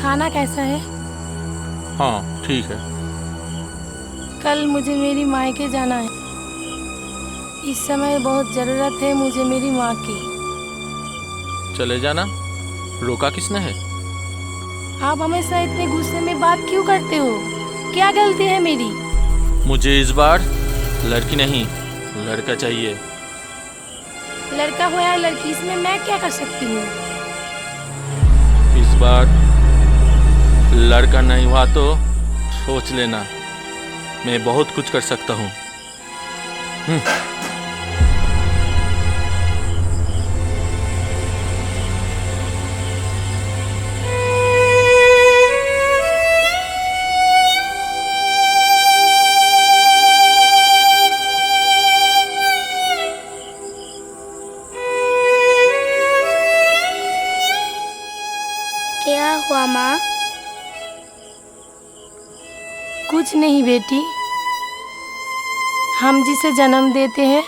खाना कैसा है? हाँ ठीक है। कल मुझे मेरी मायके जाना है। इस समय बहुत ज़रूरत है मुझे मेरी माँ की। चले जाना, रोका किसने है? आप हमेशा इतने गुस्से में बात क्यों करते हो? क्या गलती है मेरी? मुझे इस बार लड़की नहीं लड़का चाहिए। लड़का हो या लड़की, इसमें मैं क्या कर सकती हूँ? इस बार लड़का नहीं हुआ तो सोच लेना, मैं बहुत कुछ कर सकता हूँ। क्या हुआ माँ? कुछ नहीं बेटी, हम जिसे जन्म देते हैं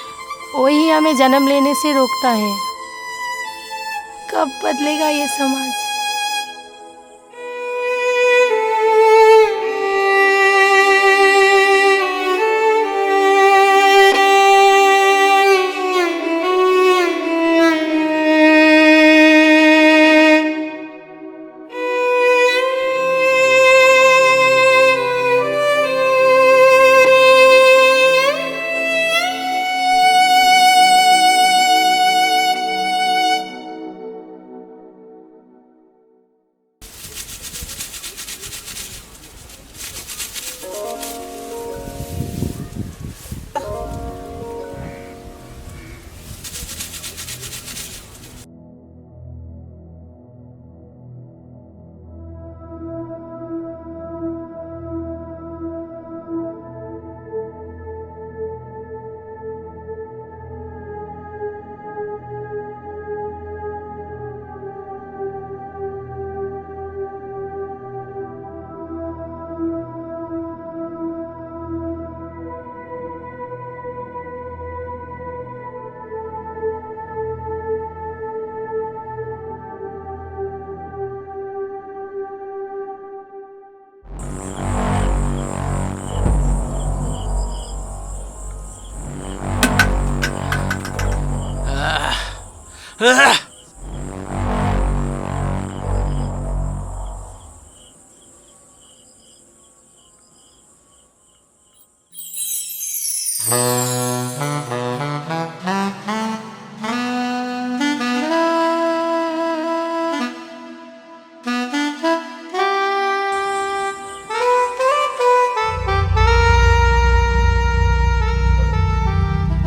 वही हमें जन्म लेने से रोकता है। कब बदलेगा ये समाज?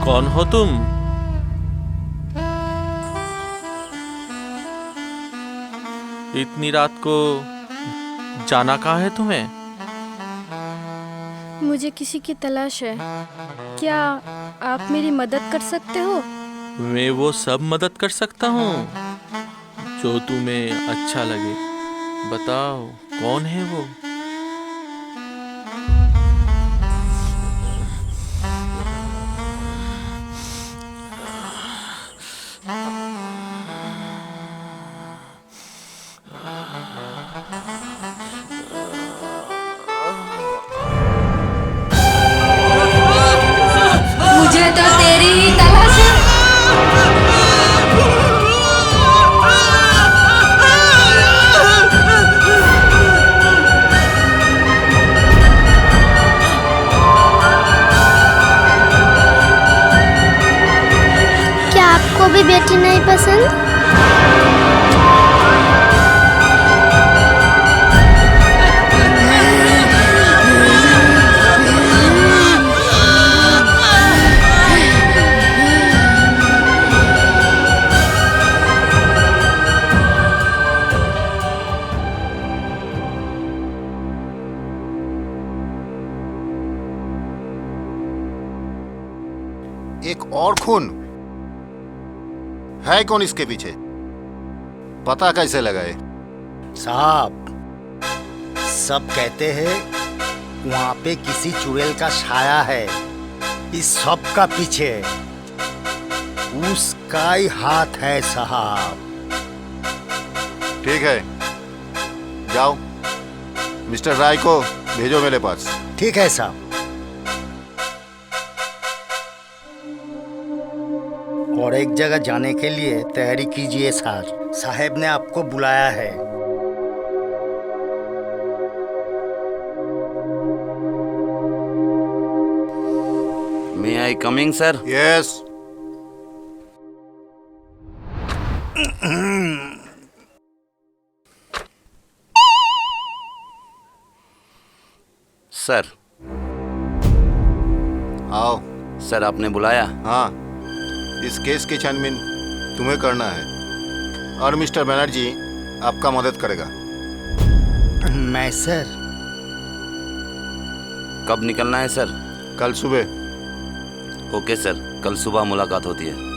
कौन हो तुम? इतनी रात को जाना कहाँ है तुम्हें? मुझे किसी की तलाश है। क्या आप मेरी मदद कर सकते हो? मैं वो सब मदद कर सकता हूँ जो तुम्हें अच्छा लगे। बताओ कौन है वो? मुझे तो तेरी ही तलाश है। क्या आपको भी बेटी नहीं पसंद? एक और खून है, कौन इसके पीछे? पता कैसे लगाए? साहब, सब कहते हैं वहां पे किसी चुड़ैल का छाया है। इस सब का पीछे उसका ही हाथ है साहब। ठीक है, जाओ, मिस्टर राय को भेजो मेरे पास। ठीक है साहब। और एक जगह जाने के लिए तैयारी कीजिए सर, साहब ने आपको बुलाया है। May I coming sir? Yes. Sir. आओ। सर आपने बुलाया? हाँ, इस केस की छानबीन तुम्हें करना है और मिस्टर बनर्जी आपका मदद करेगा। मैं सर? कब निकलना है सर? कल सुबह। ओके सर, कल सुबह मुलाकात होती है।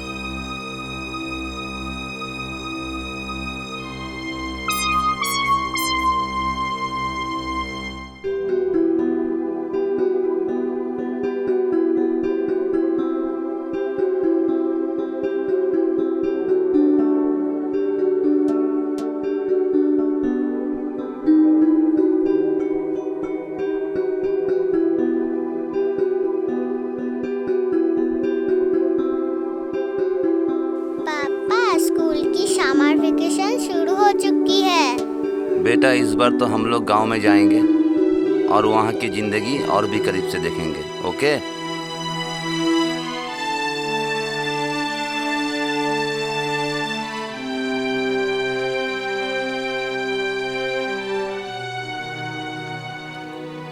बेटा इस बार तो हम लोग गांव में जाएंगे और वहाँ की जिंदगी और भी करीब से देखेंगे। ओके?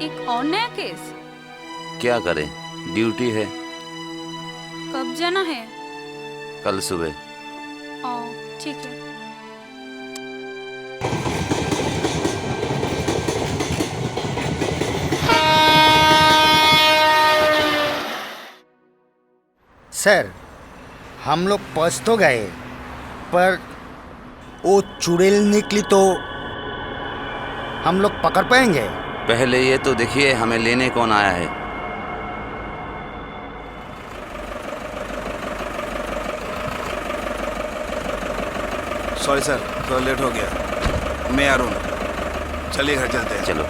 एक और नया केस? क्या करें, ड्यूटी है। कब जाना है? कल सुबह। ठीक है। सर, हम लोग पहुंच तो गए, पर वो चुड़ैल निकली तो हम लोग पकड़ पाएंगे? पहले ये तो देखिए हमें लेने कौन आया है। सॉरी सर, थोड़ा लेट हो गया। मैं अरुण, चलिए घर चलते हैं। चलो।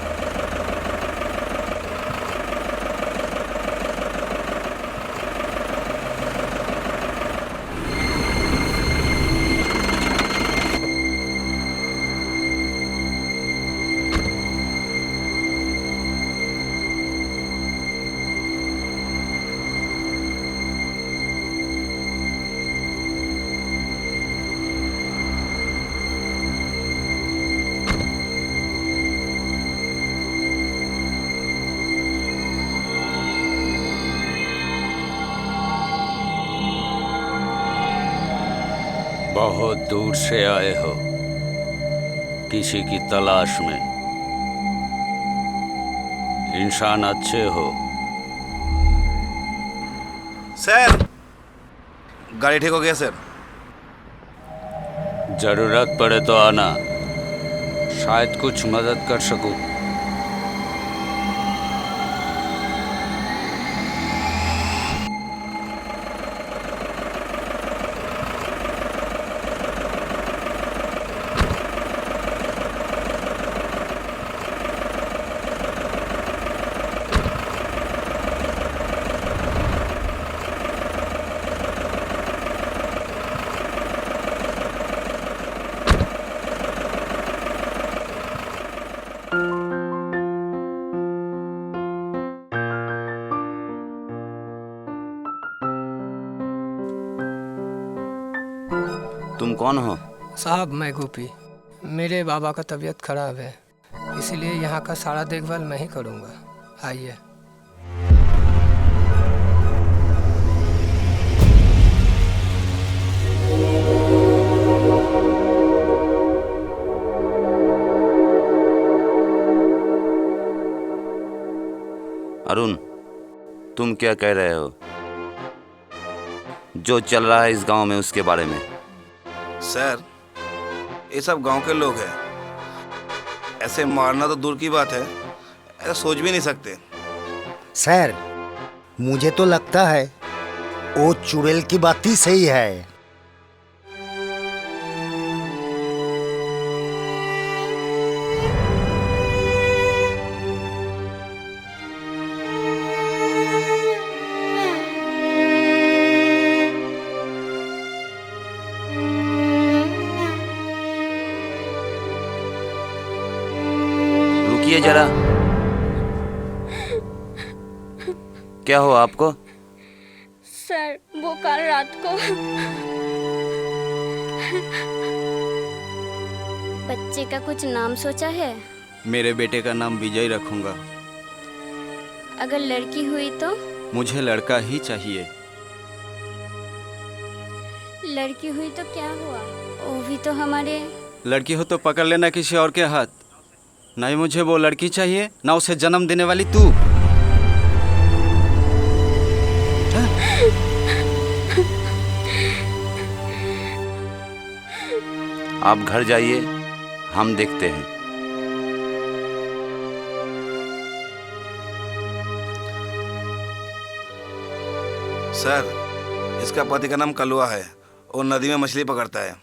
बहुत दूर से आए हो किसी की तलाश में। इंसान अच्छे हो। सर, गाड़ी ठीक हो गया सर। जरूरत पड़े तो आना, शायद कुछ मदद कर सकूं। तुम कौन हो? साहब मैं गोपी। मेरे बाबा का तबीयत खराब है, इसलिए यहाँ का सारा देखभाल मैं ही करूँगा। आइए। अरुण, तुम क्या कह रहे हो? जो चल रहा है इस गांव में उसके बारे में। सर, ये सब गांव के लोग हैं, ऐसे मारना तो दूर की बात है, ऐसा सोच भी नहीं सकते। सर, मुझे तो लगता है वो चुड़ैल की बात ही सही है। जरा। क्या हुआ आपको? सर वो कल रात को बच्चे का कुछ नाम सोचा है? मेरे बेटे का नाम विजय रखूंगा। अगर लड़की हुई तो? मुझे लड़का ही चाहिए। लड़की हुई तो क्या हुआ, वो भी तो हमारे। लड़की हो तो पकड़ लेना किसी और के हाथ। नहीं मुझे वो लड़की चाहिए, ना उसे जन्म देने वाली तू। आप घर जाइए, हम देखते हैं। सर, इसका पति का नाम कलुआ है और नदी में मछली पकड़ता है।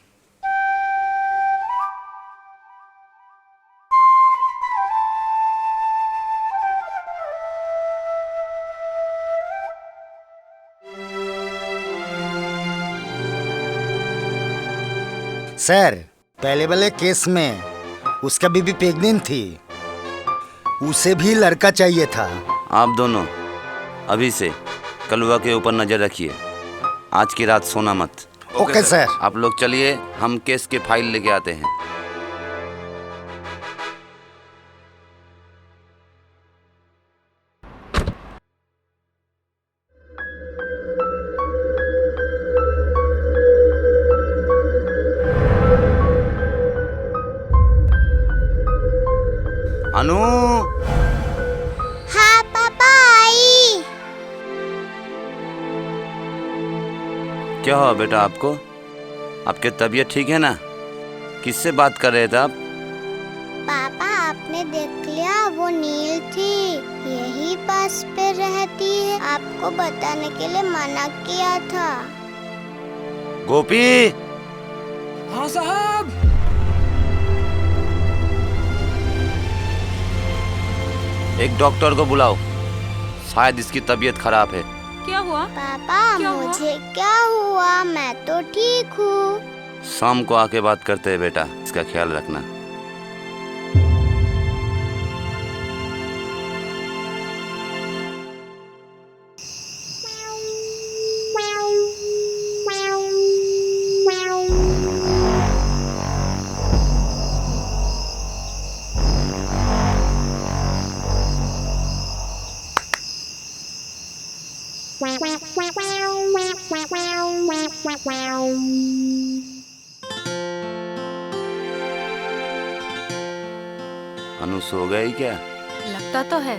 सर, पहले वाले केस में उसका बीबी प्रेग्नेंट थी, उसे भी लड़का चाहिए था। आप दोनों अभी से कलुआ के ऊपर नजर रखिए। आज की रात सोना मत। Okay sir. आप लोग चलिए, हम केस के फाइल लेके आते हैं। अनु। हाँ पापा आई। क्या हुआ बेटा आपको? आपकी तबीयत ठीक है ना? किससे बात कर रहे थे आप? पापा आपने देख लिया, वो नील थी, यही पास पे रहती है, आपको बताने के लिए मना किया था। गोपी। हाँ साहब। एक डॉक्टर को बुलाओ, शायद इसकी तबीयत खराब है। क्या हुआ? पापा मुझे क्या हुआ, मैं तो ठीक हूँ। शाम को आके बात करते हैं बेटा, इसका ख्याल रखना। अनु सो गई क्या? लगता तो है।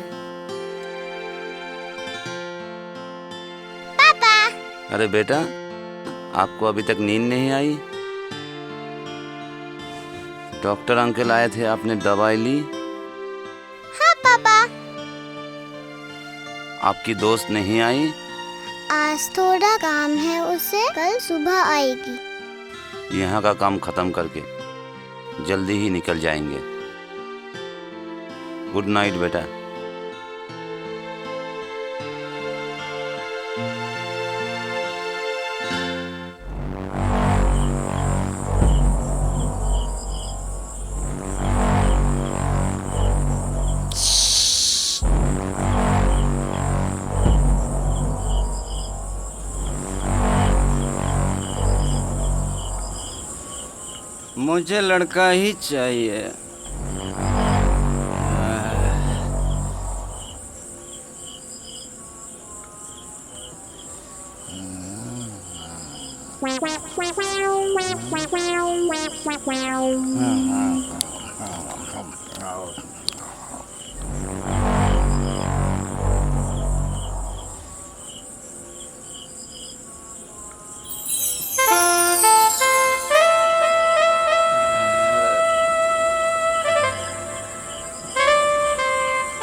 पापा। अरे बेटा, आपको अभी तक नींद नहीं आई? डॉक्टर अंकल आए थे, आपने दवाई ली? हाँ पापा। आपकी दोस्त नहीं आई? आज थोड़ा काम है उसे, कल सुबह आएगी। यहाँ का काम खत्म करके जल्दी ही निकल जाएंगे। गुड नाइट बेटा। मुझे लड़का ही चाहिए।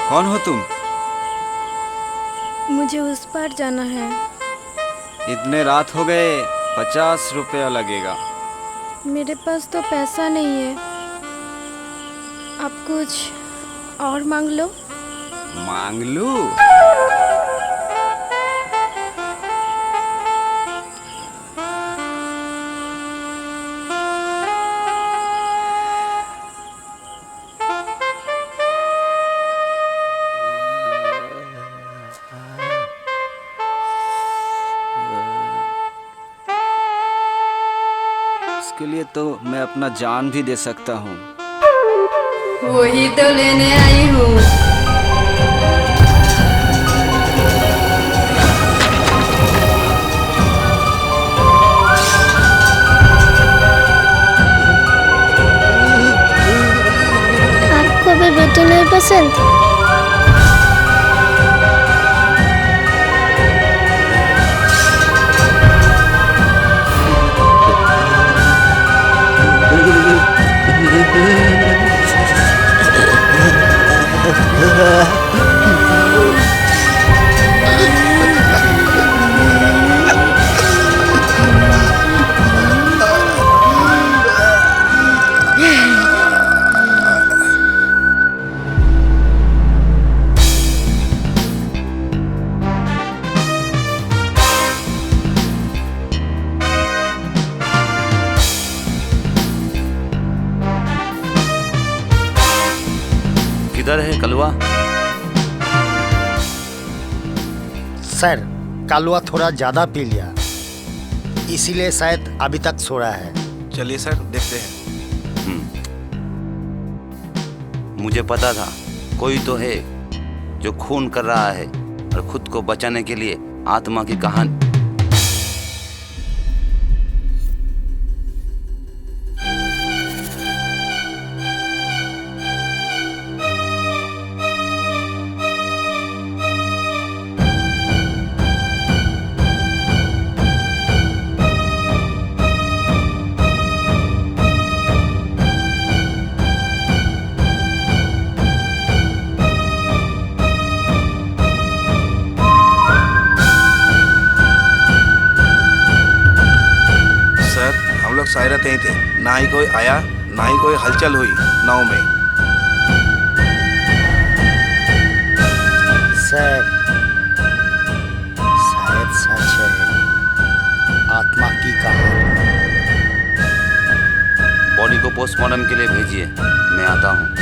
कौन हो तुम? मुझे उस पार जाना है। इतने रात हो गए, 50 रुपया लगेगा। मेरे पास तो पैसा नहीं है, आप कुछ और मांग लो। मांग लूं? तो मैं अपना जान भी दे सकता हूँ। वही तो लेने आई हूँ। आपको भी बेटी नहीं पसंद? किधर है कलवा? सर, कालवा थोड़ा ज़्यादा पी लिया, इसीलिए शायद अभी तक सो रहा है। चलिए सर, देखते हैं। मुझे पता था कोई तो है जो खून कर रहा है और खुद को बचाने के लिए आत्मा की कहानी। सारे रहते ही थे, ना ही कोई आया ना ही कोई हलचल हुई नाव में। सर, शायद सच है, आत्मा की कहानी। बॉडी को पोस्टमार्टम के लिए भेजिए, मैं आता हूँ।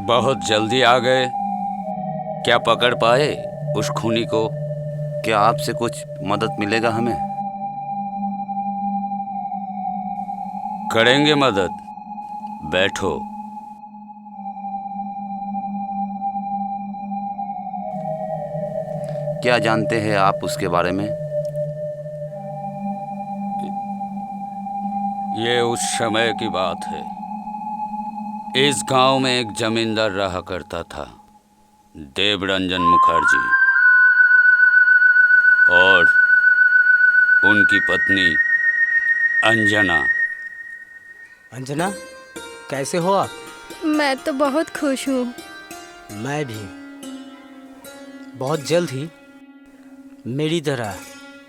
बहुत जल्दी आ गए। क्या पकड़ पाए उस खूनी को? क्या आपसे कुछ मदद मिलेगा हमें? करेंगे मदद, बैठो। क्या जानते हैं आप उसके बारे में? ये उस समय की बात है। इस गांव में एक जमींदार रहा करता था, देवरंजन मुखर्जी, और उनकी पत्नी अंजना। अंजना, कैसे हो आप? मैं तो बहुत खुश हूँ। मैं भी। बहुत जल्द ही मेरी तरह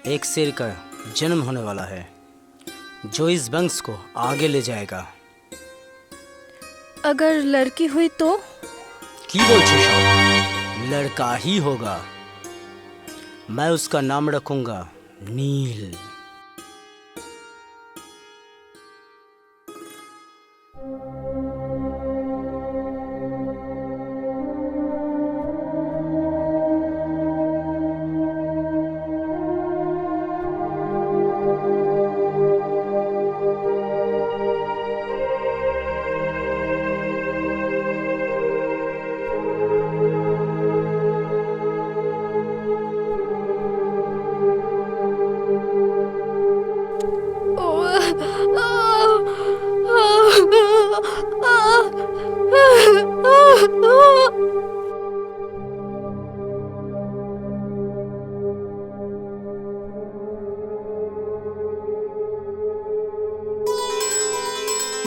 एक शेर का जन्म होने वाला है, जो इस वंश को आगे ले जाएगा। अगर लड़की हुई तो? की बोलछे सर? लड़का ही होगा। मैं उसका नाम रखूंगा नील।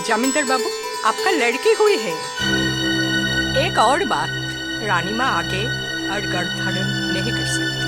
जमींदार बाबू, आपका लड़की हुई है। एक और बात, रानी माँ आगे और गर्भधारण नहीं कर सकती।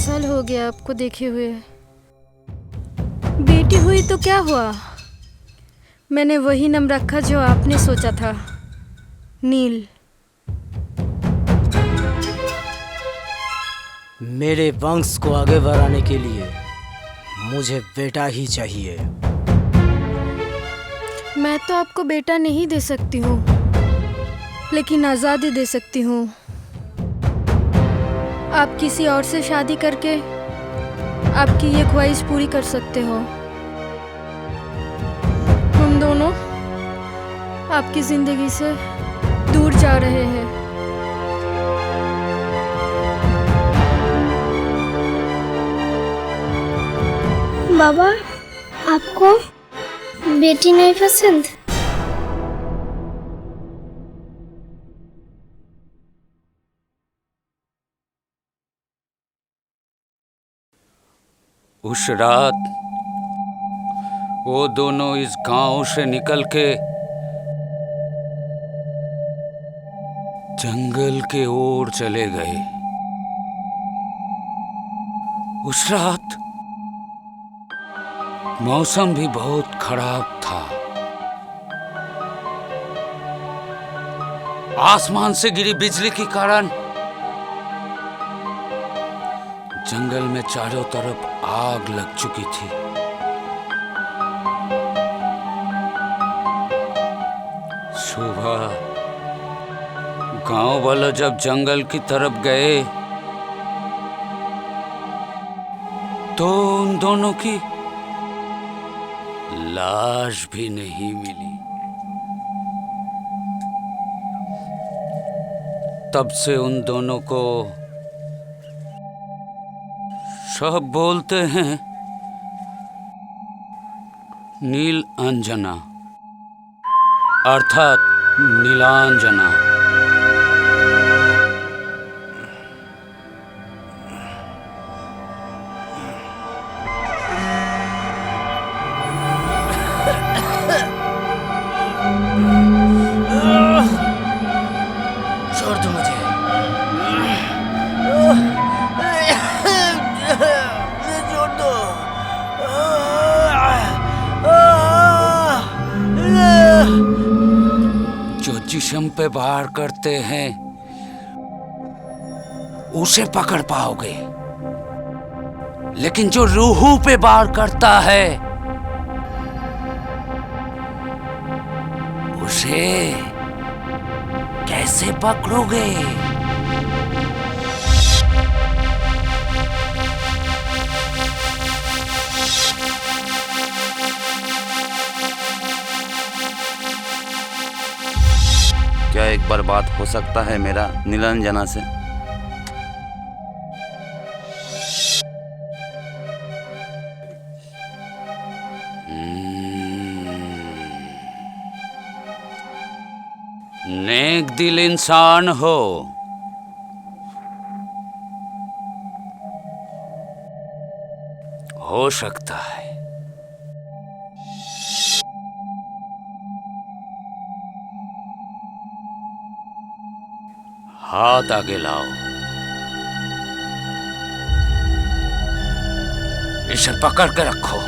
साल हो गया आपको देखे हुए। बेटी हुई तो क्या हुआ, मैंने वही नाम रखा जो आपने सोचा था, नील। मेरे वंश को आगे बढ़ाने के लिए मुझे बेटा ही चाहिए। मैं तो आपको बेटा नहीं दे सकती हूँ, लेकिन आज़ादी दे सकती हूँ। आप किसी और से शादी करके आपकी ये ख्वाहिश पूरी कर सकते हो। हम दोनों आपकी जिंदगी से दूर जा रहे हैं। बाबा, आपको बेटी नहीं पसंद? उस रात वो दोनों इस गांव से निकल के जंगल के ओर चले गए। उस रात मौसम भी बहुत खराब था। आसमान से गिरी बिजली के कारण जंगल में चारों तरफ आग लग चुकी थी। सुबह गांव वाले जब जंगल की तरफ गए तो उन दोनों की लाश भी नहीं मिली। तब से उन दोनों को सब बोलते हैं नील अंजना, अर्थात नीलांजना। छोड़ दो मुझे। छोड़ दो। जो जिस्म पे वार करते हैं उसे पकड़ पाओगे, लेकिन जो रूह पे वार करता है उसे कैसे पकड़ोगे? क्या एक बार बात हो सकता है मेरा नीलांजना से? नेक दिल इंसान हो सकता है। हाथ आगे लाओ। इसे पकड़ के रखो।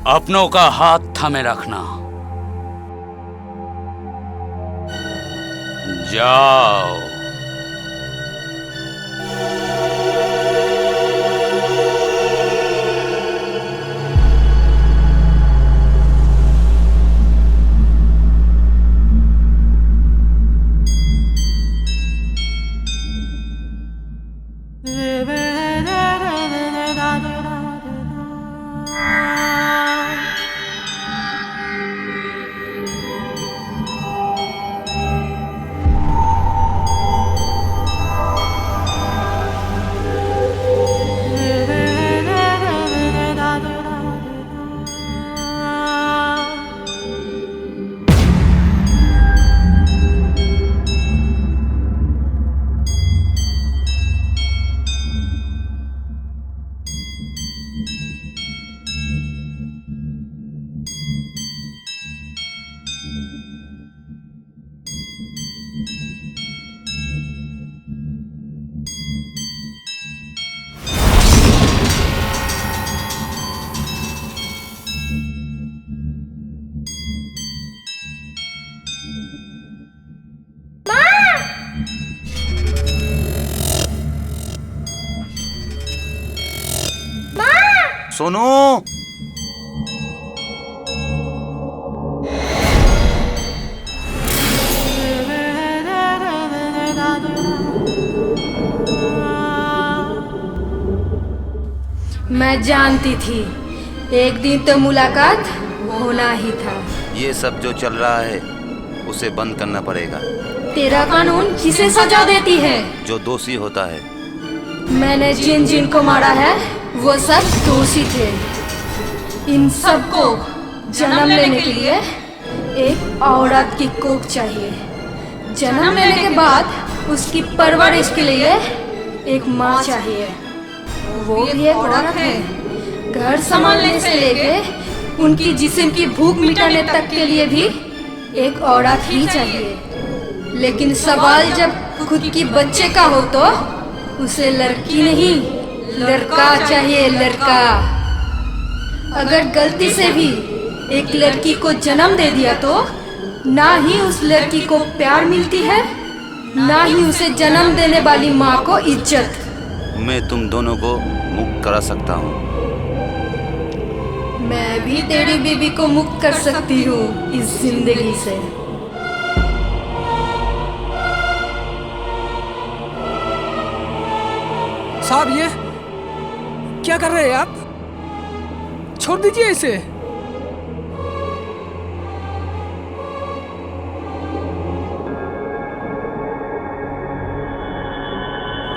अपनों का हाथ थामे रखना। जाओ। सोनू, मैं जानती थी एक दिन तो मुलाकात होना ही था। ये सब जो चल रहा है उसे बंद करना पड़ेगा। तेरा कानून किसे सजा देती है? जो दोषी होता है। मैंने जिन जिन को मारा है वो सब दोषी थे। इन सबको जन्म लेने के लिए एक औरत की कोख चाहिए। जन्म लेने के बाद उसकी परवरिश के लिए एक माँ चाहिए। वो भी एक औरत है। घर संभालने से लेके उनकी जिस्म की भूख मिटाने तक के लिए भी एक औरत ही चाहिए। लेकिन सवाल जब खुद की बच्चे का हो तो उसे लड़की नहीं लड़का चाहिए, लड़का। अगर गलती से भी एक लड़की को जन्म दे दिया तो ना ही उस लड़की को प्यार मिलती है, ना ही उसे जन्म देने वाली माँ को इज्जत। मैं तुम दोनों को मुक्त करा सकता हूँ। मैं भी तेरी बीबी को मुक्त कर सकती हूँ इस जिंदगी से। साहब, ये क्या कर रहे हैं आप? छोड़ दीजिए इसे।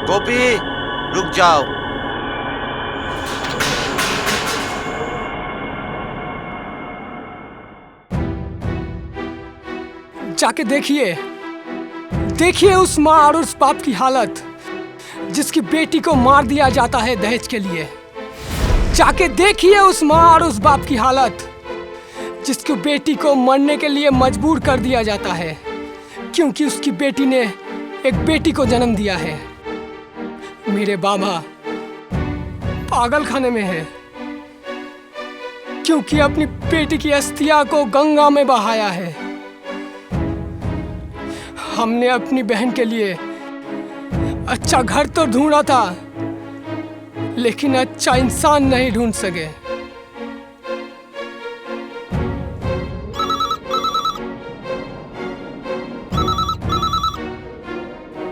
गोपी, रुक जाओ। जाके देखिए, देखिए उस माँ और उस बाप की हालत जिसकी बेटी को मार दिया जाता है दहेज के लिए। जाके देखिए उस माँ और उस बाप की हालत जिसकी बेटी को मरने के लिए मजबूर कर दिया जाता है क्योंकि उसकी बेटी ने एक बेटी को जन्म दिया है। मेरे बाबा पागल खाने में है क्योंकि अपनी बेटी की अस्थिया को गंगा में बहाया है। हमने अपनी बहन के लिए अच्छा घर तो ढूंढा था लेकिन अच्छा इंसान नहीं ढूंढ सके।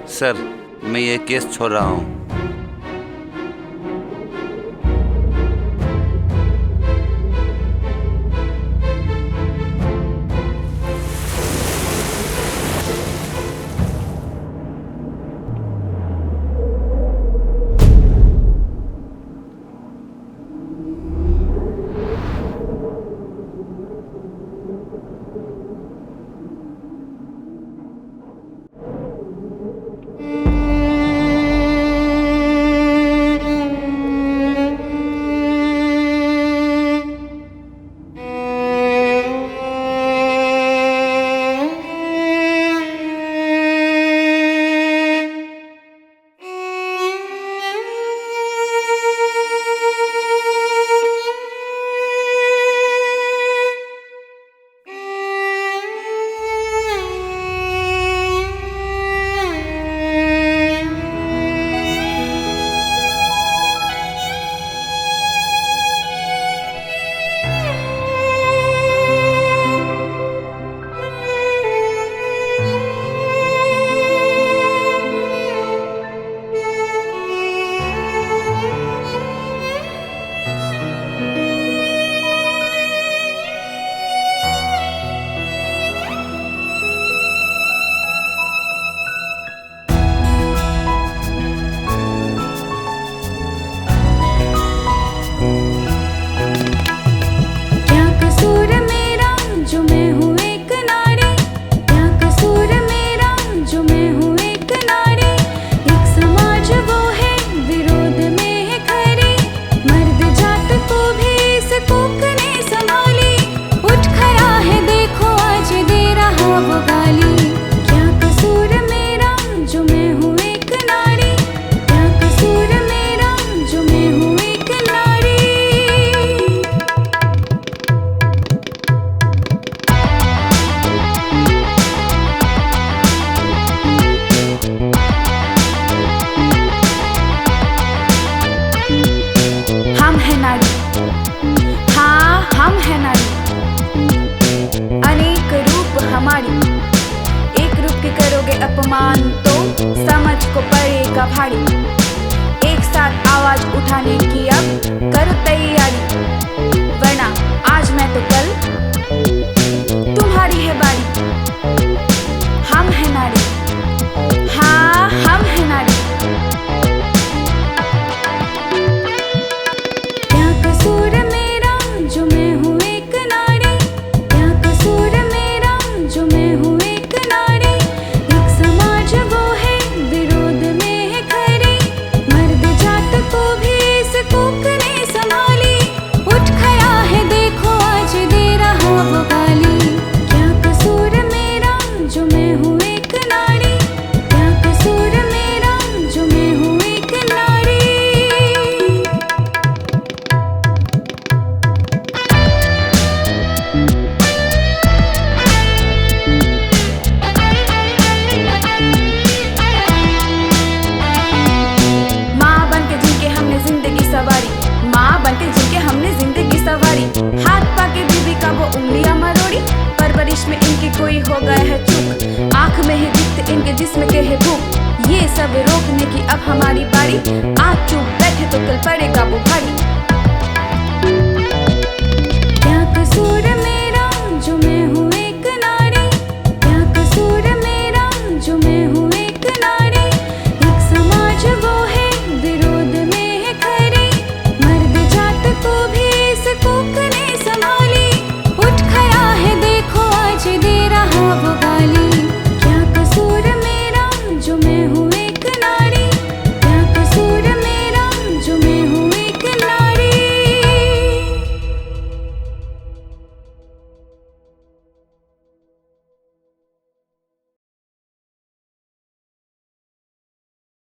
सर, मैं ये केस छोड़ रहा हूँ। मान तो समझ को पड़ेगा भारी। एक साथ आवाज उठाने